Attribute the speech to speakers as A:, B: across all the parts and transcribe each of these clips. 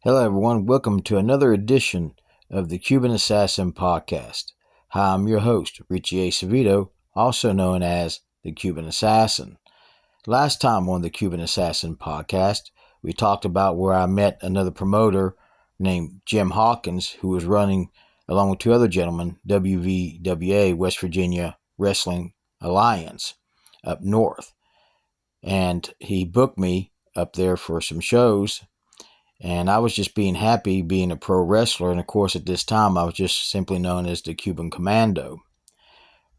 A: Hello, everyone. Welcome to another edition of the Cuban Assassin Podcast. Hi, I'm your host, Richie Acevedo, also known as the Cuban Assassin. Last time on the Cuban Assassin Podcast, we talked about where I met another promoter named Jim Hawkins, who was running, along with two other gentlemen, WVWA, West Virginia Wrestling Alliance, up north. And he booked me up there for some shows. And I was just being happy being a pro wrestler. And of course, at this time, I was just simply known as the Cuban Commando.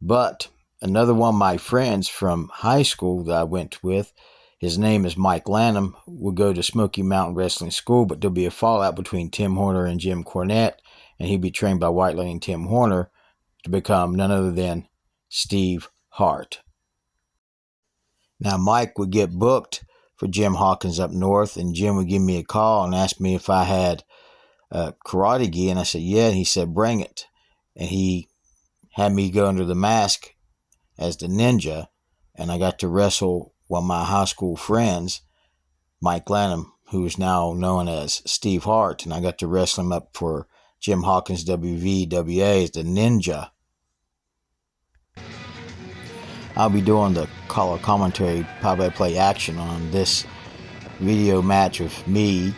A: But another one of my friends from high school that I went with, his name is Mike Lanham, will go to Smoky Mountain Wrestling School, but there'll be a fallout between Tim Horner and Jim Cornette, and he'll be trained by White Lightning Tim Horner to become none other than Steve Hart. Now, Mike would get booked for Jim Hawkins up north, and Jim would give me a call and ask me if I had karate gi, and I said yeah, and he said bring it, and he had me go under the mask as the ninja, and I got to wrestle one of my high school friends, Mike Lanham, who is now known as Steve Hart, and I got to wrestle him up for Jim Hawkins WVWA as the ninja. I'll be doing the color commentary, play-by-play action on this video match of me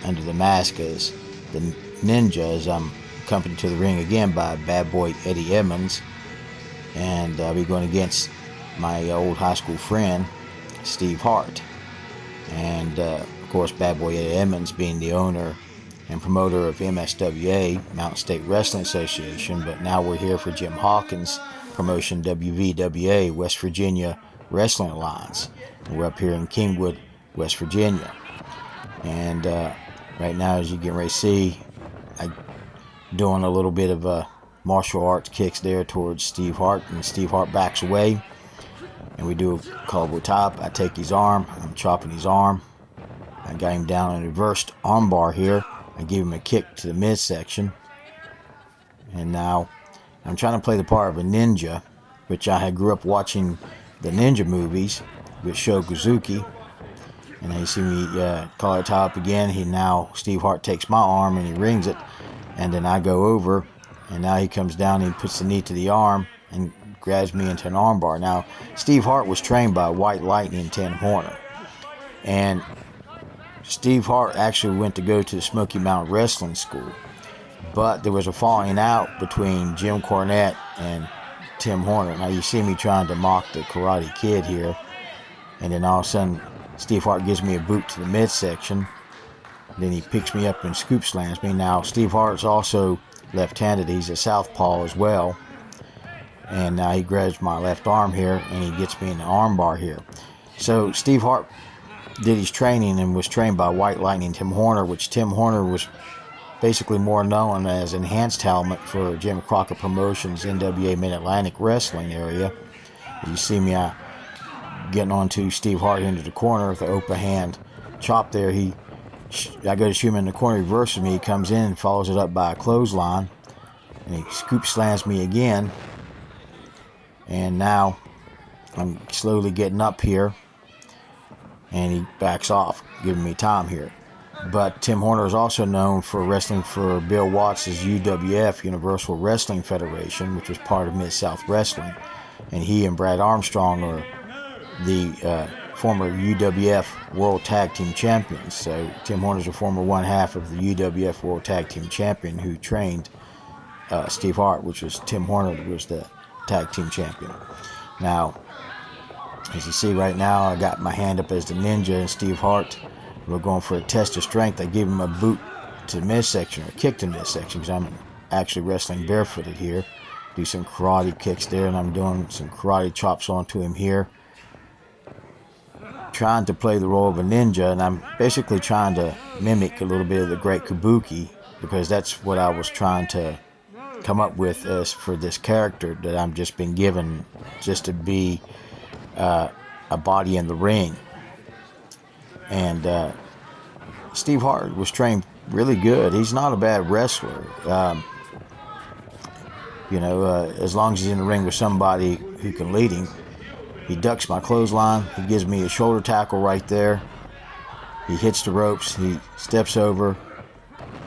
A: under the mask as the ninja, as I'm accompanied to the ring again by Bad Boy Eddie Edmonds, and I'll be going against my old high school friend Steve Hart, and of course Bad Boy Eddie Edmonds being the owner and promoter of MSWA, Mountain State Wrestling Association, but now we're here for Jim Hawkins promotion, WVWA, West Virginia Wrestling Alliance. And we're up here in Kingwood, West Virginia. And right now, as you can already see, I'm doing a little bit of martial arts kicks there towards Steve Hart, and Steve Hart backs away. And we do a collar top. I take his arm. I'm chopping his arm. I got him down in a reversed armbar here. I give him a kick to the midsection. And now I'm trying to play the part of a ninja, which I had grew up watching the ninja movies with Sho Kozuki. And now you see me collar top again. Steve Hart takes my arm and he rings it. And then I go over, and now he comes down and he puts the knee to the arm and grabs me into an armbar. Now, Steve Hart was trained by White Lightning Tim Horner. And Steve Hart actually went to go to the Smoky Mountain Wrestling School. But there was a falling out between Jim Cornette and Tim Horner. Now you see me trying to mock the Karate Kid here. And then all of a sudden, Steve Hart gives me a boot to the midsection. Then he picks me up and scoop slams me. Now, Steve Hart's also left-handed. He's a southpaw as well. And now he grabs my left arm here, and he gets me in the armbar here. So Steve Hart did his training and was trained by White Lightning Tim Horner, which Tim Horner was basically more known as enhanced talent for Jim Crockett Promotions NWA Mid-Atlantic Wrestling area. You see me getting onto Steve Hart into the corner with the open hand chop there. I go to shoot him in the corner, he reverses me, he comes in and follows it up by a clothesline, and he scoop slams me again. And now I'm slowly getting up here, and he backs off, giving me time here. But Tim Horner is also known for wrestling for Bill Watts' UWF, Universal Wrestling Federation, which was part of Mid-South Wrestling. And he and Brad Armstrong are the former UWF World Tag Team Champions. So Tim Horner's a former one half of the UWF World Tag Team Champion who trained Steve Hart, which was Tim Horner, who was the Tag Team Champion. Now, as you see right now, I got my hand up as the ninja, and Steve Hart, we're going for a test of strength. I give him a boot to the midsection, or kick to the midsection, because I'm actually wrestling barefooted here. Do some karate kicks there, and I'm doing some karate chops onto him here. Trying to play the role of a ninja, and I'm basically trying to mimic a little bit of the Great Kabuki, because that's what I was trying to come up with as for this character that I've just been given, just to be a body in the ring. And Steve Hart was trained really good. He's not a bad wrestler. As long as he's in the ring with somebody who can lead him. He ducks my clothesline. He gives me a shoulder tackle right there. He hits the ropes. He steps over,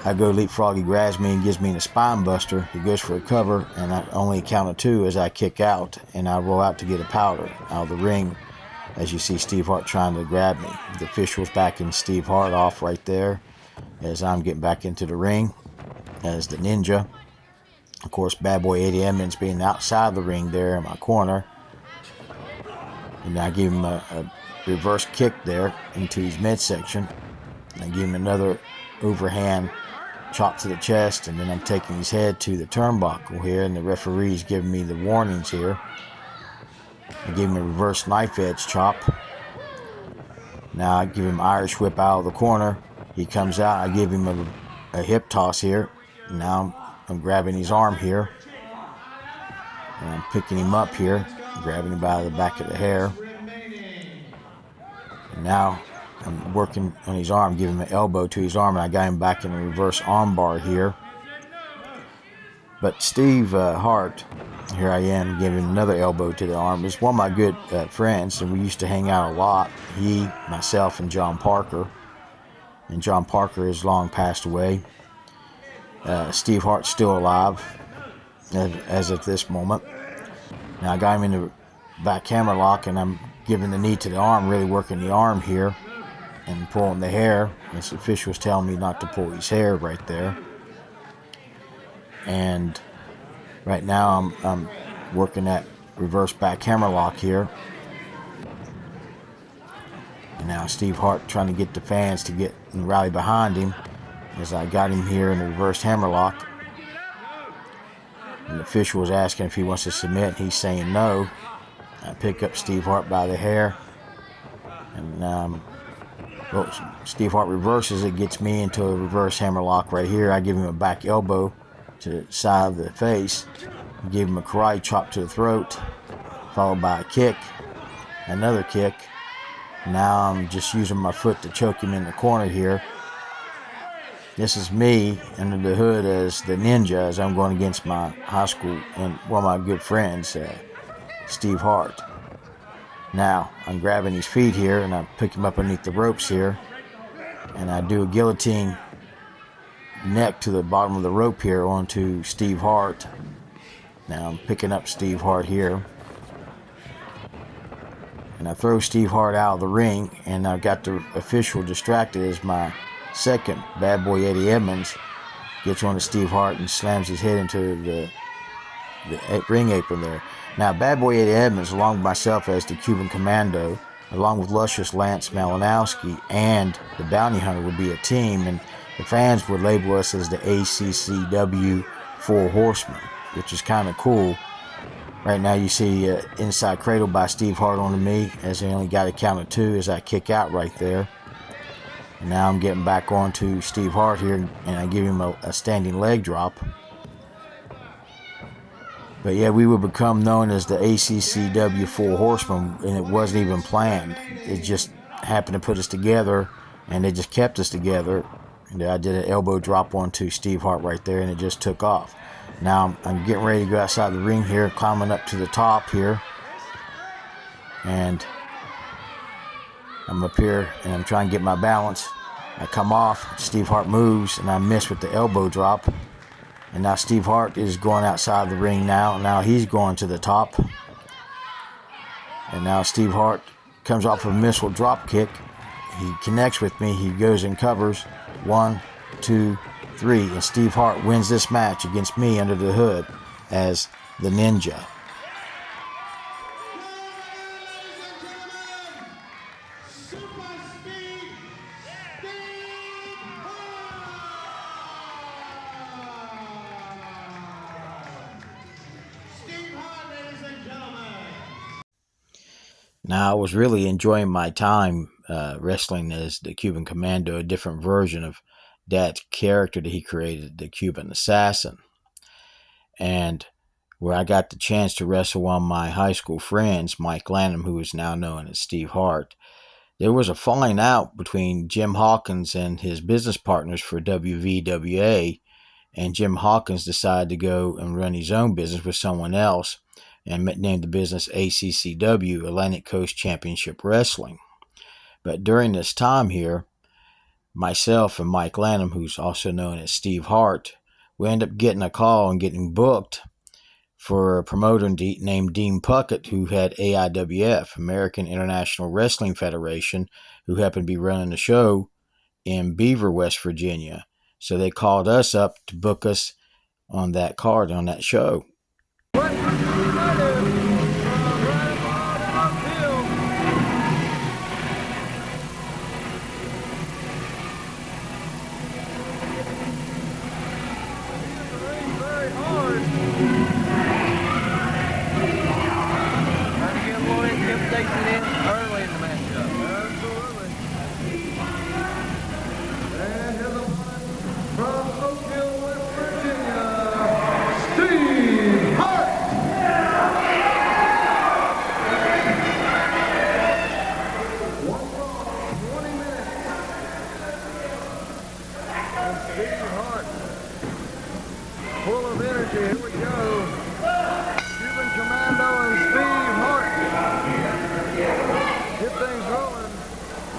A: I go leapfrog, he grabs me and gives me the spine buster. He goes for a cover, and I only count of 2 as I kick out, and I roll out to get a powder out of the ring. As you see Steve Hart trying to grab me. The official's backing Steve Hart off right there as I'm getting back into the ring as the Ninja. Of course, Bad Boy Eddie Edmonds being outside the ring there in my corner. And I give him a reverse kick there into his midsection. I give him another overhand chop to the chest, and then I'm taking his head to the turnbuckle here, and the referee's giving me the warnings here. I give him a reverse knife edge chop. Now I give him Irish whip out of the corner. He comes out. I give him a hip toss here. Now I'm grabbing his arm here. And I'm picking him up here, grabbing him by the back of the hair. And now I'm working on his arm, giving him an elbow to his arm, and I got him back in a reverse arm bar here. But Steve Hart, here I am giving another elbow to the arm. He's one of my good friends, and we used to hang out a lot. He, myself, and John Parker. And John Parker has long passed away. Steve Hart's still alive as of this moment. Now I got him in the back hammer lock, and I'm giving the knee to the arm, really working the arm here and pulling the hair. This official's telling me not to pull his hair right there. And right now I'm working that reverse back hammer lock here. And now Steve Hart trying to get the fans to get and rally behind him as I got him here in the reverse hammer lock. And the official was asking if he wants to submit, and he's saying no. I pick up Steve Hart by the hair, and Steve Hart reverses it, gets me into a reverse hammer lock right here. I give him a back elbow to the side of the face, give him a karate chop to the throat, followed by a kick, another kick. Now I'm just using my foot to choke him in the corner here. This is me under the hood as the Ninja, as I'm going against my high school and one of my good friends, Steve Hart. Now I'm grabbing his feet here, and I pick him up underneath the ropes here, and I do a guillotine neck to the bottom of the rope here onto Steve Hart. Now I'm picking up Steve Hart here, and I throw Steve Hart out of the ring, and I've got the official distracted as my second, Bad Boy Eddie Edmonds, gets on to Steve Hart and slams his head into the ring apron there. Now, Bad Boy Eddie Edmonds, along with myself as the Cuban Commando, along with Luscious Lance Malinowski and the Bounty Hunter, would be a team, and the fans would label us as the ACCW Four Horsemen, which is kind of cool. Right now you see inside cradle by Steve Hart onto me, as he only got a count of 2 as I kick out right there. And now I'm getting back onto Steve Hart here, and I give him a standing leg drop. But yeah, we would become known as the ACCW Four Horsemen, and it wasn't even planned. It just happened to put us together, and they just kept us together. And I did an elbow drop onto Steve Hart right there, and it just took off. Now I'm getting ready to go outside the ring here, climbing up to the top here. And I'm up here, and I'm trying to get my balance. I come off, Steve Hart moves, and I miss with the elbow drop. And now Steve Hart is going outside the ring now. Now he's going to the top. And now Steve Hart comes off a missile drop kick. He connects with me. He goes and covers. 1, 2, 3. And Steve Hart wins this match against me under the hood as the Ninja. Now, I was really enjoying my time wrestling as the Cuban Commando, a different version of Dad's character that he created, the Cuban Assassin. And where I got the chance to wrestle one of my high school friends, Mike Lanham, who is now known as Steve Hart. There was a falling out between Jim Hawkins and his business partners for WVWA, and Jim Hawkins decided to go and run his own business with someone else, and named the business ACCW, Atlantic Coast Championship Wrestling. But during this time here, myself and Mike Lanham, who's also known as Steve Hart, we ended up getting a call and getting booked for a promoter named Dean Puckett, who had AIWF, American International Wrestling Federation, who happened to be running the show in Beaver, West Virginia. So they called us up to book us on that card, on that show.
B: Full of energy, here we go. Cuban Commando and Steve Hart. Get things rolling.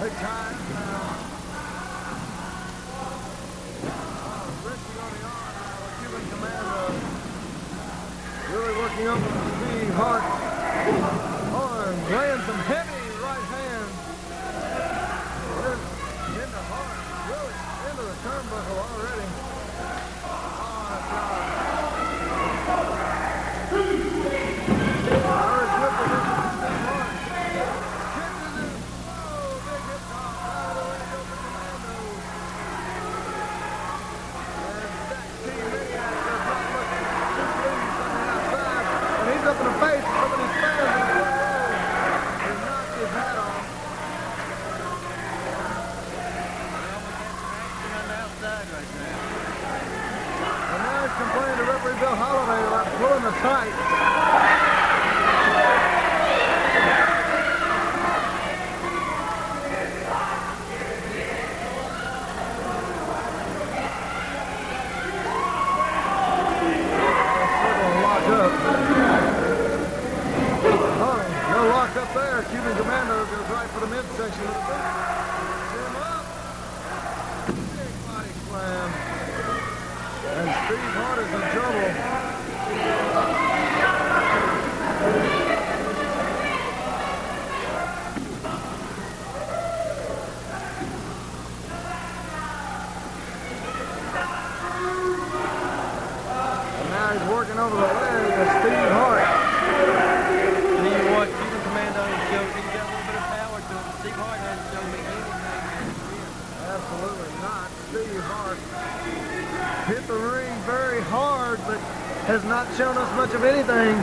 B: Big time now. Wrestling on the arm now with Cuban Commando. Really working up with Steve Hart. Arm laying some heavy right hands. Into Hart. Really into the turnbuckle already. Complaining to referee Bill Holiday about pulling the tight. Lock up. Oh, no lock up there. Cuban Commando goes right for the midsection of the boot. Him up. Big body slam. And Steve Hart is in trouble. And now he's working over the leg of Steve Hart.
C: And you watch Cuban Commando shows he's got a little bit of power to him. Steve Hart hasn't shown me anything.
B: Absolutely not. Steve Hart hit the ring very hard, but has not shown us much of anything.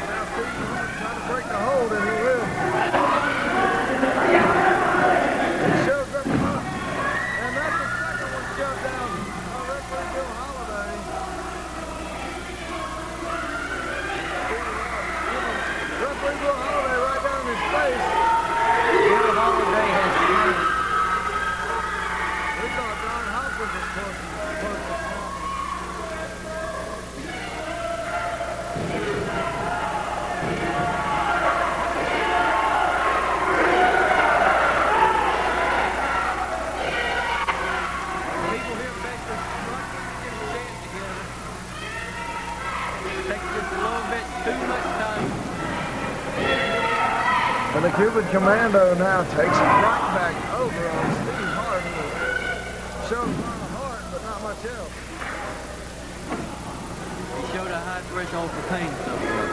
B: Now Steve Hart trying to break the hold, and he will. He shows up, and that's the second one shoved down by referee Bill Holiday. Referee Bill Holiday right down in his face.
C: Bill Holiday has changed.
B: We thought Don Hopkins was close to
C: People here back there struggling to get a stand together. It takes just a little bit too much time.
B: And the Cuban Commando now takes him right back over on Steve Hart. Shows a lot of heart, but not much else.
C: He showed a high threshold for pain so far.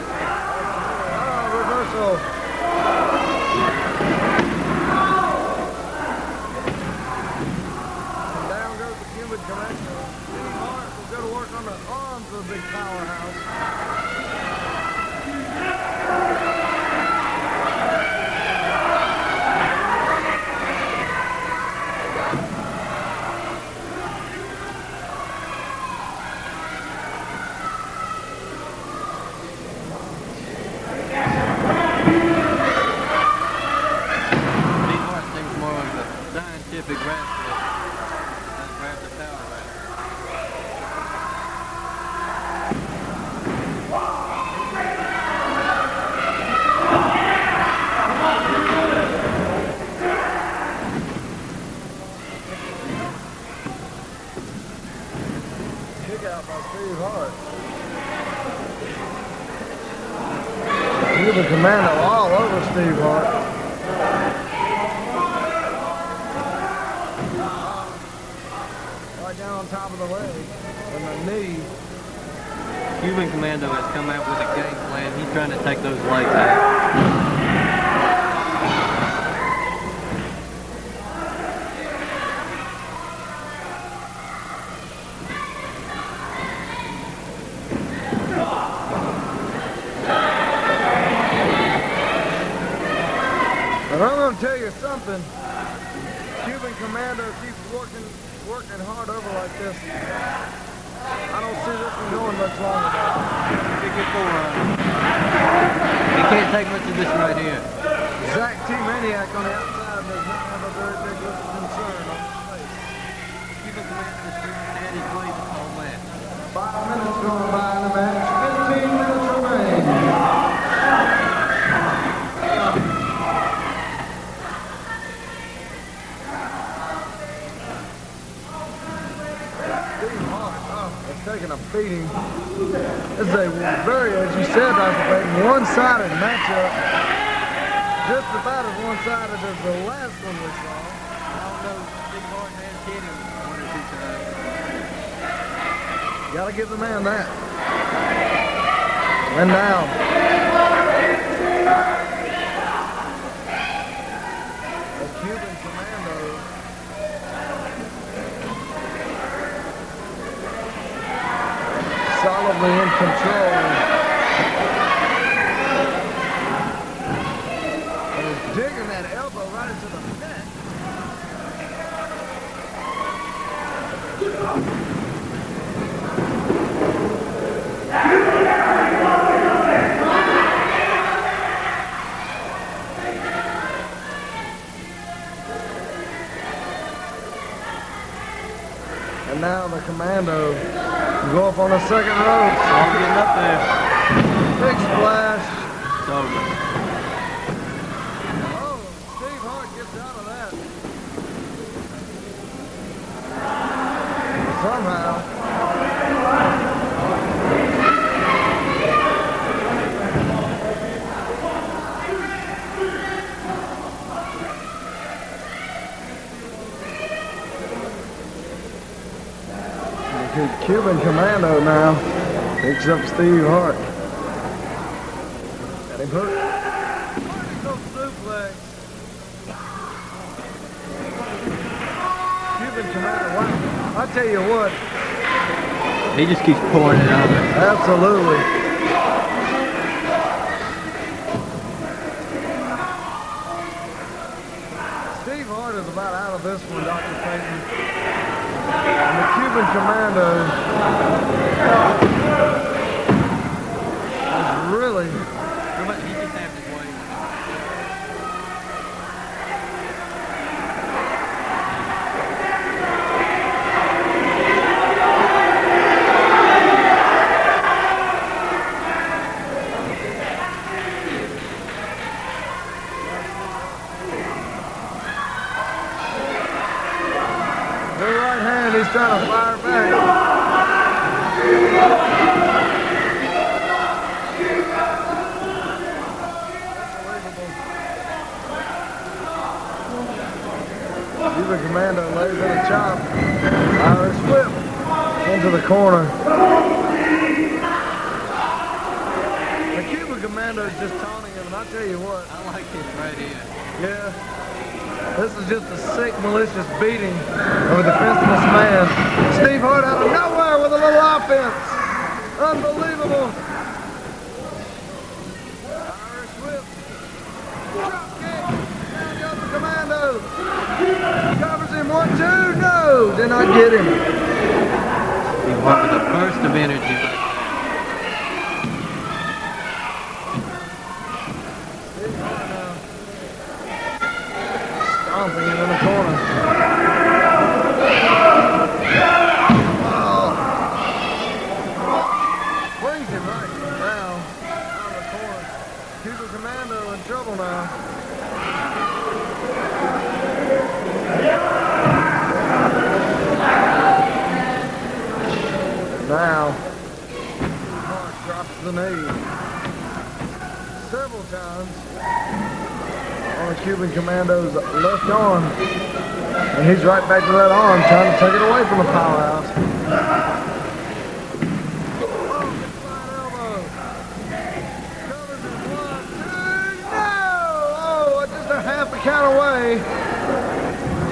B: Reversal. And down goes the Cuban Commando. Steve Hart will go to work on the arms of the big powerhouse.
C: Big wrestler and grab the power right.
B: top of the leg and the knee.
C: Cuban Commando has come out with a game plan. He's trying to take those legs out.
B: But I'm going to tell you something. Cuban Commando keeps working hard over like this. I don't see this one going much longer.
C: Big good forerun. He can't take much of this right here.
B: Zach T. Maniac on the outside does not have a very big concern on his face.
C: Cuban Commando is pretty steady, please, the whole match.
B: 5 minutes gone by in the match. 15 minutes remain. Taking a beating. This is a very, as you said, Dr. Payton, one-sided matchup. Just about as one-sided as the last one we saw.
C: I don't know, Steve Hart has hit him one or two times.
B: Gotta give the man that. And now. The Cuban Commando. Solidly in control. And is digging that elbow right into the neck. And now the Commando go up on the second rope.
C: All getting up there.
B: Big splash.
C: It's over.
B: Oh, Steve Hart gets out of that. Somehow. The Cuban Commando now picks up Steve Hart. Got him hooked. Vertical suplex. Cuban Commando, wow. I tell you what.
C: He just keeps pouring it on there.
B: Absolutely. Steve Hart is about out of this one, Dr. Payton. And the Cuban Commando is really...
C: He just has his way.
B: The right hand, he's trying to fire back. Cuban Commando lays in a chop. Irish whip into the corner. The Cuban Commando is just taunting him, and I tell you what.
C: I like this right here.
B: Yeah. This is just a sick, malicious beating of a defenseless man. Steve Hart out of nowhere with a little offense. Unbelievable. Irish whip. Drop kick. Down goes the Commando. Covers him 1, 2. No, did not get him.
C: He went with a burst of energy.
B: Steve Hart now. Stomping him in the corner. Oh. Brings him right down out of the corner. Cuban Commando in trouble now. Now, Hart drops the knee several times on the Cuban Commando's left arm. And he's right back to that arm, trying to take it away from the powerhouse. Oh, big flying elbow. Covers it, 1, 2, no! Oh, just a half a count away.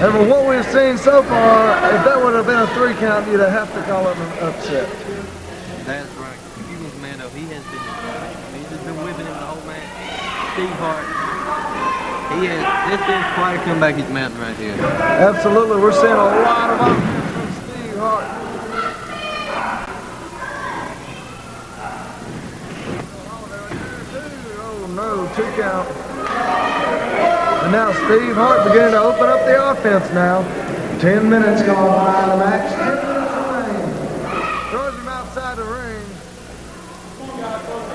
B: And from what we've seen so far, if that would have been a 3 count, you'd have to call it an upset.
C: That's right. Cuban Commando, he's just been whipping him the whole match. Steve Hart, this is quite a comeback he's mounting right here.
B: Absolutely, we're seeing a lot of offense from Steve Hart. Oh no, 2 count. And now Steve Hart beginning to open up the offense now. 10 minutes gone by in the match. 10 minutes remain. Throws him outside the ring.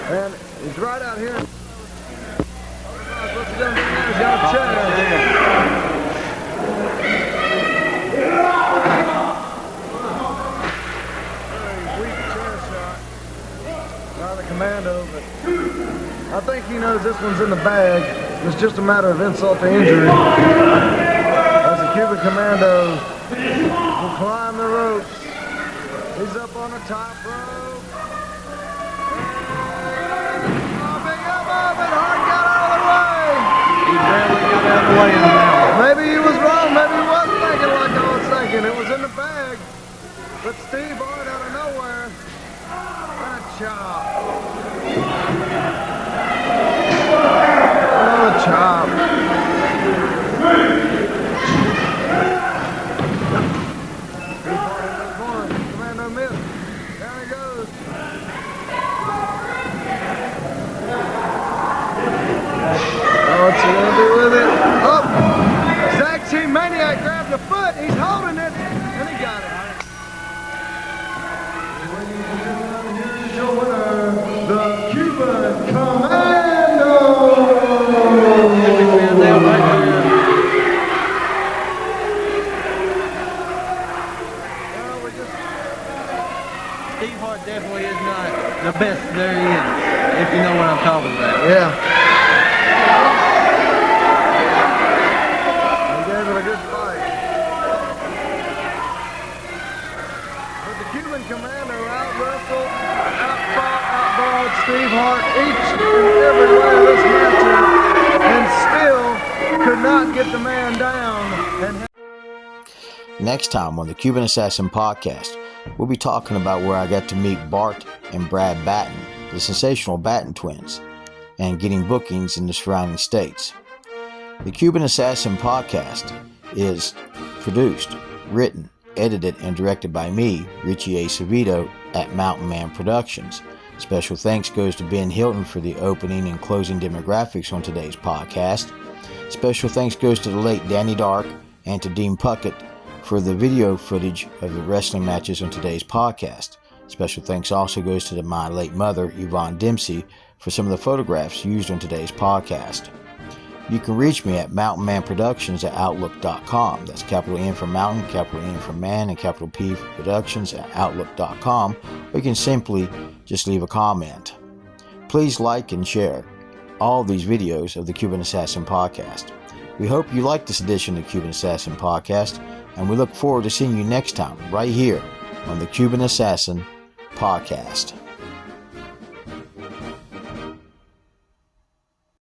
B: And he's right out here. What's he done there? He's got a chair. Very weak chair shot by the Commando, but I think he knows this one's in the bag. It's just a matter of insult to injury. As the Cuban Commando will climb the ropes. He's up on the top rope. Oh, big elbow, but Hart got out of the way.
C: He barely got out of the way on that one.
B: Maybe he was wrong. Maybe he was thinking like I was thinking. It was in the bag. But Steve Hart out of nowhere. That chop. Oh, chop. Commando missed. Down he goes. Oh, what's he gonna do with it? Oh! Zach T. Maniac grabbed the foot. He's holding it. And he got it. Here's your winner, the Cuban Commando.
C: Steve Hart definitely is not the best there is, if you know what I'm talking about.
B: Yeah. He gave it a good fight. But the Cuban Commando out-wrestled, out-fought, outballed Steve Hart each and every way of this matchup, and still could not get the man down.
A: Next time on the Cuban Assassin Podcast, we'll be talking about where I got to meet Bart and Brad Batten, the sensational Batten twins, and getting bookings in the surrounding states. The Cuban Assassin Podcast is produced, written, edited, and directed by me, Richie A. Savito, at Mountain Man Productions. Special thanks goes to Ben Hilton for the opening and closing demographics on today's podcast. Special thanks goes to the late Danny Dark and to Dean Puckett for the video footage of the wrestling matches on today's podcast. Special thanks also goes to my late mother, Yvonne Dempsey, for some of the photographs used on today's podcast. You can reach me at mountainmanproductions@outlook.com. That's capital N for Mountain, capital N for Man, and capital P for Productions at outlook.com. Or you can simply just leave a comment. Please like and share all these videos of the Cuban Assassin Podcast. We hope you like this edition of the Cuban Assassin Podcast, and we look forward to seeing you next time right here on the Cuban Assassin Podcast.